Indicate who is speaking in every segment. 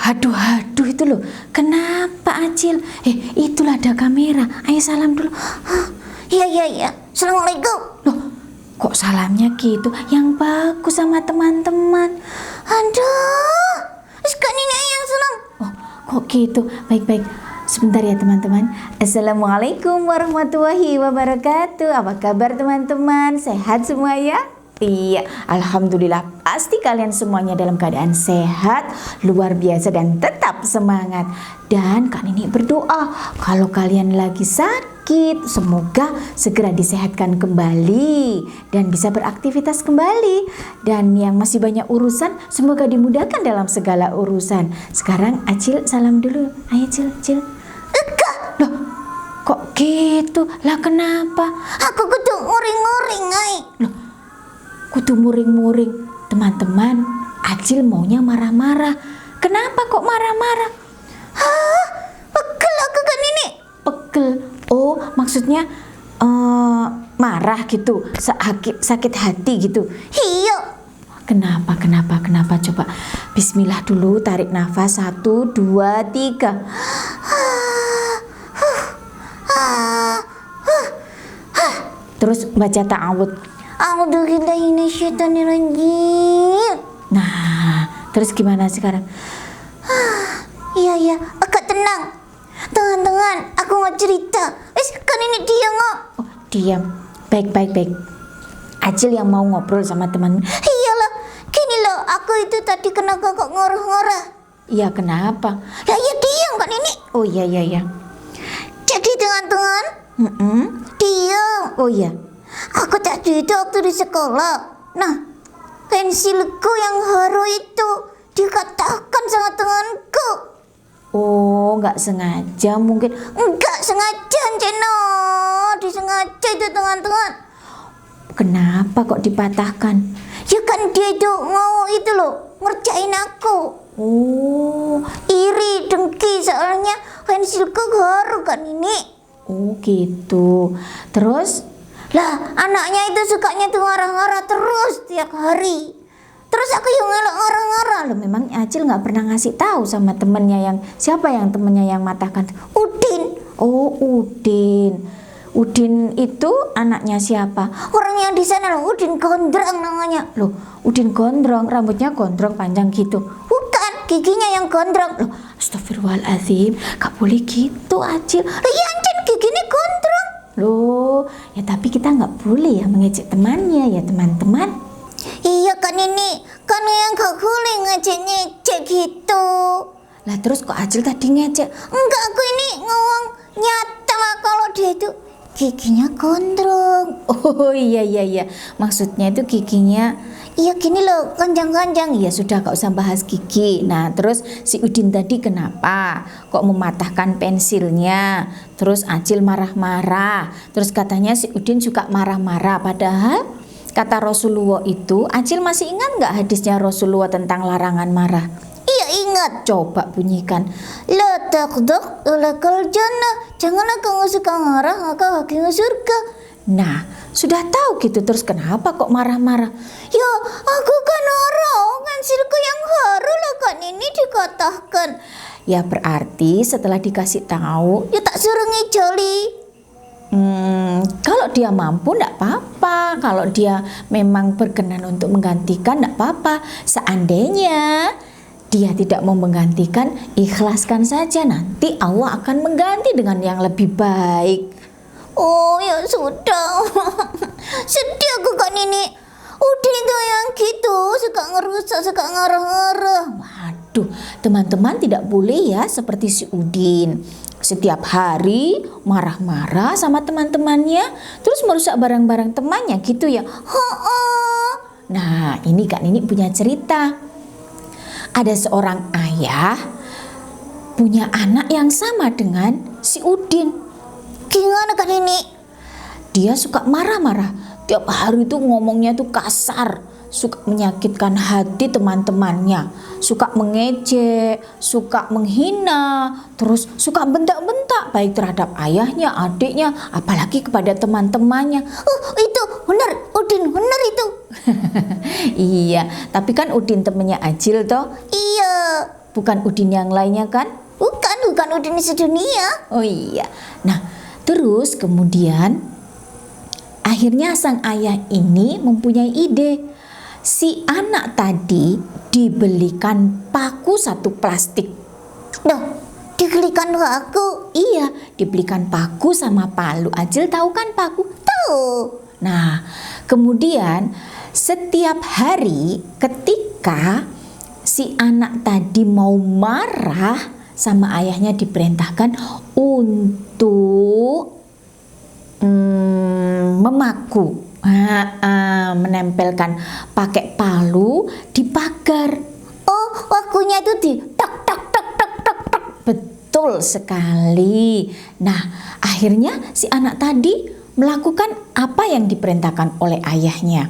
Speaker 1: Aduh, aduh itu loh. Kenapa Acil? Itulah ada kamera. Ayo salam dulu.
Speaker 2: Iya. Assalamualaikum.
Speaker 1: Loh, kok salamnya gitu? Yang bagus sama teman-teman.
Speaker 2: Aduh, sekarang ini yang salam.
Speaker 1: Oh, kok gitu? Baik-baik. Sebentar ya teman-teman. Assalamualaikum warahmatullahi wabarakatuh. Apa kabar teman-teman? Sehat semua ya? Iya, alhamdulillah. Pasti kalian semuanya dalam keadaan sehat, luar biasa dan tetap semangat. Dan Kak Nini berdoa kalau kalian lagi sakit, semoga segera disehatkan kembali dan bisa beraktivitas kembali. Dan yang masih banyak urusan, semoga dimudahkan dalam segala urusan. Sekarang Acil salam dulu. Ayo Cil. Loh, kok gitu? Lah kenapa?
Speaker 2: Aku kudu nguring-nguring, ay.
Speaker 1: Loh, kudu muring-muring. Teman-teman, Acil maunya marah-marah. Kenapa kok marah-marah?
Speaker 2: Pegel aku kan ini.
Speaker 1: Pegel. Oh, maksudnya marah gitu, sakit hati gitu.
Speaker 2: Iya.
Speaker 1: Kenapa? Coba bismillah dulu, tarik nafas 1, 2, 3. Terus baca ta'awud.
Speaker 2: A'udzubillahi minasyaitonirrajim.
Speaker 1: Nah, terus gimana sekarang?
Speaker 2: Iya, agak tenang. Teman-teman, aku mau cerita. Kan ini dia nggak?
Speaker 1: Oh, diam. Baik. Acil yang mau ngobrol sama teman.
Speaker 2: Iyalah, gini loh, aku itu tadi kena kok ngorah-ngorah.
Speaker 1: Iya, kenapa?
Speaker 2: Lah ya diam kan ini.
Speaker 1: Oh iya.
Speaker 2: Jadi teman-teman, diam.
Speaker 1: Oh iya.
Speaker 2: Aku tadi itu waktu di sekolah. Nah, pensilku yang haru itu dikatakan sama temanku.
Speaker 1: Oh, nggak sengaja mungkin.
Speaker 2: Enggak sengaja, Ceno. Disengaja itu teman-teman.
Speaker 1: Kenapa kok dipatahkan?
Speaker 2: Ya kan dia itu mau itu loh, ngerjain aku.
Speaker 1: Oh,
Speaker 2: Iri, dengki soalnya pensilku haru kan ini.
Speaker 1: oh gitu. Terus?
Speaker 2: Lah, anaknya itu sukanya tuh ngarah-ngarah terus tiap hari. Terus aku yang ngelak ngarah-ngarah.
Speaker 1: Loh, memang Acil nggak pernah ngasih tahu sama temennya siapa yang temennya yang matahkan?
Speaker 2: Udin.
Speaker 1: Oh, Udin. Udin itu anaknya siapa?
Speaker 2: Orang yang di sana loh, Udin Gondrong namanya.
Speaker 1: Loh, Udin gondrong, rambutnya gondrong panjang gitu.
Speaker 2: Bukan, giginya yang gondrong.
Speaker 1: Loh, astagfirullahaladzim, gak boleh gitu Acil.
Speaker 2: Lah iya Ancen, giginya gondrong.
Speaker 1: Loh, ya tapi kita nggak boleh ya mengejek temannya ya teman-teman.
Speaker 2: Iya kan ini, kan yang gak boleh ngejek-ngejek gitu.
Speaker 1: Lah terus kok Acil tadi ngejek?
Speaker 2: Enggak, aku ini ngomong nyata kalau dia itu giginya gondrong.
Speaker 1: Oh iya. Maksudnya itu giginya.
Speaker 2: Iya gini loh, kanjang-kanjang.
Speaker 1: Ya sudah, gak usah bahas gigi. Nah terus si Udin tadi kenapa kok mematahkan pensilnya? Terus Acil marah-marah. Terus katanya si Udin suka marah-marah. Padahal kata Rasulullah itu, Acil masih ingat gak hadisnya Rasulullah tentang larangan marah?
Speaker 2: Iya ingat.
Speaker 1: Coba bunyikan.
Speaker 2: La taqdaq lakal jannah. Janganlah kamu suka marah, maka hakimnya surga.
Speaker 1: Nah, sudah tahu gitu, terus kenapa kok marah-marah?
Speaker 2: Ya, aku kan orang, pensilku yang haru lah kan ini dikatakan.
Speaker 1: Ya berarti setelah dikasih tahu,
Speaker 2: Ya tak suruh ngejoli.
Speaker 1: kalau dia mampu enggak apa-apa. Kalau dia memang berkenan untuk menggantikan enggak apa-apa. Seandainya dia tidak mau menggantikan, ikhlaskan saja. Nanti Allah akan mengganti dengan yang lebih baik.
Speaker 2: Oh ya sudah. Sedih aku kan ini. Udin itu yang gitu, suka ngerusak, suka ngarah-ngarah.
Speaker 1: Waduh, teman-teman tidak boleh ya seperti si Udin. Setiap hari marah-marah sama teman-temannya, terus merusak barang-barang temannya gitu ya. Nah, ini Kak Nini punya cerita. Ada seorang ayah punya anak yang sama dengan si Udin.
Speaker 2: Gimana kan ini?
Speaker 1: Dia suka marah-marah. Tiap hari tuh ngomongnya tuh kasar, suka menyakitkan hati teman-temannya, suka mengejek, suka menghina, terus suka bentak-bentak baik terhadap ayahnya, adiknya, apalagi kepada teman-temannya.
Speaker 2: Itu benar, Udin benar itu.
Speaker 1: Iya, tapi kan Udin temennya Acil toh.
Speaker 2: Iya.
Speaker 1: bukan Udin yang lainnya kan?
Speaker 2: Bukan Udin sedunia.
Speaker 1: Oh iya. Nah, terus kemudian akhirnya sang ayah ini mempunyai ide. Si anak tadi dibelikan paku satu plastik.
Speaker 2: Duh, dibelikan ke aku.
Speaker 1: Iya, dibelikan paku sama palu. Acil tahu kan paku?
Speaker 2: Tahu.
Speaker 1: Nah, kemudian setiap hari ketika si anak tadi mau marah sama ayahnya diperintahkan untuk memaku, menempelkan pakai palu di pagar.
Speaker 2: Oh, pakunya itu di tak tak tak tak tak tak.
Speaker 1: Betul sekali. Nah, akhirnya si anak tadi melakukan apa yang diperintahkan oleh ayahnya.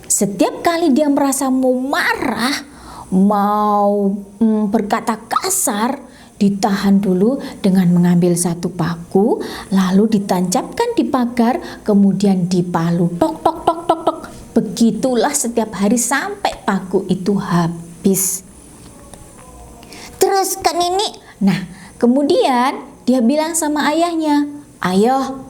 Speaker 1: Setiap kali dia merasa mau marah, mau berkata kasar, ditahan dulu dengan mengambil satu paku, lalu ditancapkan di pagar, kemudian dipalu, tok tok tok tok tok. Begitulah setiap hari sampai paku itu habis.
Speaker 2: Terus kan ini,
Speaker 1: Nah, kemudian dia bilang sama ayahnya, "Ayah,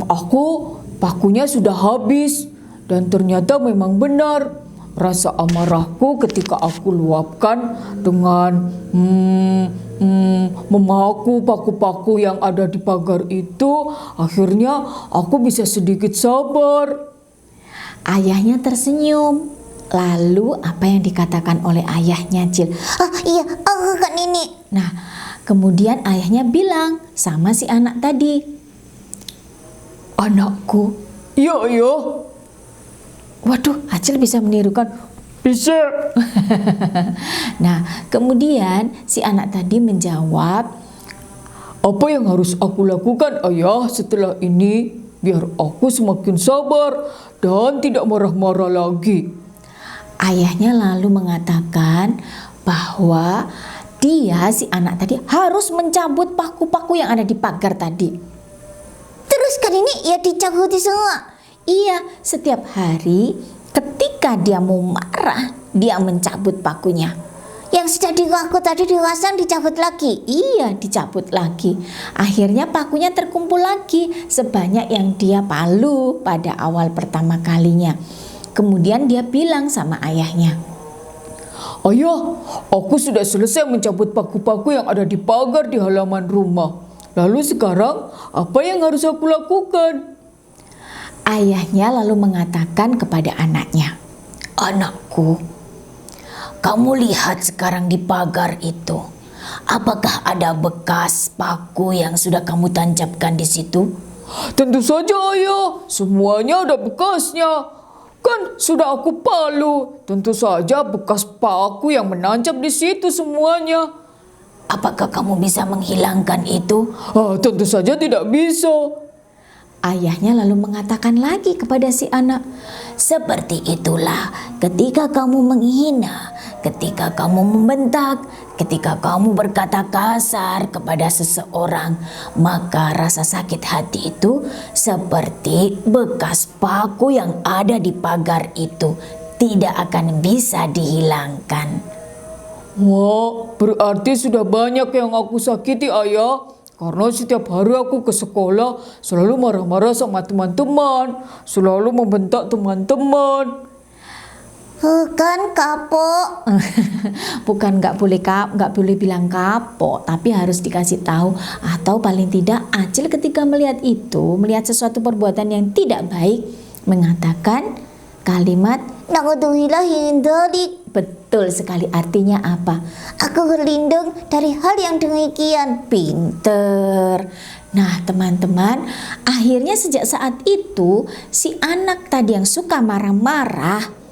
Speaker 1: aku pakunya sudah habis dan ternyata memang benar. Rasa amarahku ketika aku luapkan dengan memaku paku-paku yang ada di pagar itu, akhirnya aku bisa sedikit sabar." Ayahnya tersenyum. Lalu apa yang dikatakan oleh ayahnya, Cil?
Speaker 2: iya, aku kan ini.
Speaker 1: Nah, kemudian ayahnya bilang sama si anak tadi, "Anakku." "Iya, iya." Waduh, Acil bisa menirukan. "Bisa." Nah, kemudian si anak tadi menjawab, "Apa yang harus aku lakukan, Ayah, setelah ini biar aku semakin sabar dan tidak marah-marah lagi?" Ayahnya lalu mengatakan bahwa dia, si anak tadi, harus mencabut paku-paku yang ada di pagar tadi.
Speaker 2: Terus kan ini ya dicabuti semua.
Speaker 1: Iya, setiap hari ketika dia mau marah, dia mencabut pakunya.
Speaker 2: Yang sudah dilaku tadi dipasang dicabut lagi.
Speaker 1: Iya, dicabut lagi. Akhirnya pakunya terkumpul lagi sebanyak yang dia palu pada awal pertama kalinya. Kemudian dia bilang sama ayahnya, "Ayah, aku sudah selesai mencabut paku-paku yang ada di pagar di halaman rumah. Lalu sekarang apa yang harus aku lakukan?" Ayahnya lalu mengatakan kepada anaknya, "Anakku, kamu lihat sekarang di pagar itu. Apakah ada bekas paku yang sudah kamu tancapkan di situ?" "Tentu saja, Ayah. Semuanya ada bekasnya. Kan sudah aku palu. Tentu saja bekas paku yang menancap di situ semuanya." "Apakah kamu bisa menghilangkan itu?" "Tentu saja tidak bisa." Ayahnya lalu mengatakan lagi kepada si anak, "Seperti itulah ketika kamu menghina, ketika kamu membentak, ketika kamu berkata kasar kepada seseorang, maka rasa sakit hati itu seperti bekas paku yang ada di pagar itu, tidak akan bisa dihilangkan." "Wah, berarti sudah banyak yang aku sakiti, Ayah. Karena setiap hari aku ke sekolah selalu marah-marah sama teman-teman, selalu membentak teman-teman."
Speaker 2: Bukan kapok.
Speaker 1: Bukan nggak boleh bilang kapok, tapi harus dikasih tahu, atau paling tidak Acil ketika melihat sesuatu perbuatan yang tidak baik, mengatakan kalimat
Speaker 2: Na'udzubillahi dzalik.
Speaker 1: betul sekali. Artinya apa?
Speaker 2: Aku berlindung dari hal yang demikian.
Speaker 1: Pinter. Nah, teman-teman, akhirnya sejak saat itu si anak tadi yang suka marah-marah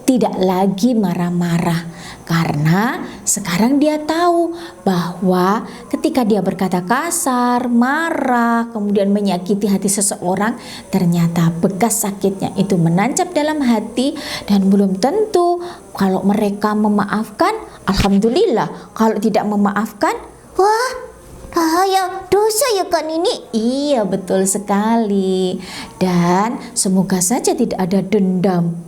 Speaker 1: tidak lagi marah-marah, karena sekarang dia tahu bahwa ketika dia berkata kasar, marah, kemudian menyakiti hati seseorang, ternyata bekas sakitnya itu menancap dalam hati, dan belum tentu kalau mereka memaafkan, alhamdulillah. Kalau tidak memaafkan,
Speaker 2: Wah, bahaya, dosa ya kan ini.
Speaker 1: iya, betul sekali. Dan semoga saja tidak ada dendam.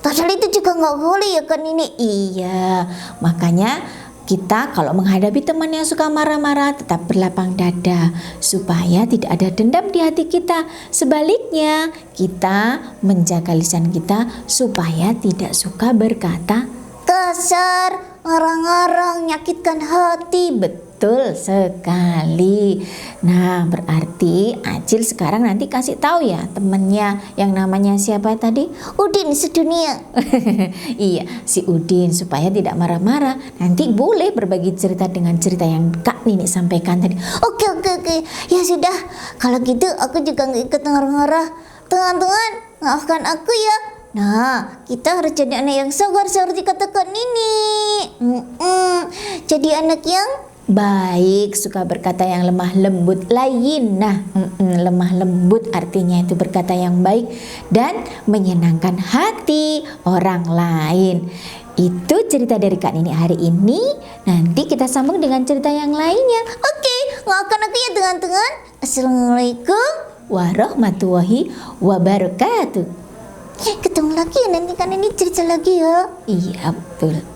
Speaker 2: Padahal itu juga nggak boleh ya Kak Nini.
Speaker 1: Iya, makanya kita kalau menghadapi teman yang suka marah-marah tetap berlapang dada supaya tidak ada dendam di hati kita. Sebaliknya, kita menjaga lisan kita supaya tidak suka berkata
Speaker 2: Kasar, ngarang-ngarang, nyakitkan hati.
Speaker 1: betul sekali. Nah, berarti Acil sekarang nanti kasih tahu ya temennya yang namanya siapa tadi?
Speaker 2: Udin sedunia.
Speaker 1: Iya, si Udin supaya tidak marah-marah. Nanti boleh berbagi cerita dengan cerita yang Kak Nini sampaikan tadi.
Speaker 2: Oke. Ya sudah, kalau gitu aku juga nggak ikut ngarang-ngarang. Teman-teman, maafkan aku ya. Nah, kita harus jadi anak yang sabar seperti kata Kak Nini. Jadi anak yang
Speaker 1: Baik, suka berkata yang lemah lembut lain. Nah, lemah lembut artinya itu berkata yang baik dan menyenangkan hati orang lain. Itu cerita dari Kak Nini hari ini. Nanti kita sambung dengan cerita yang lainnya.
Speaker 2: oke, maafkan aku ya teman-teman. Assalamualaikum.
Speaker 1: Warahmatullahi wabarakatuh.
Speaker 2: Ketemu lagi ya nanti Kak Nini cerita lagi ya.
Speaker 1: Iya, betul.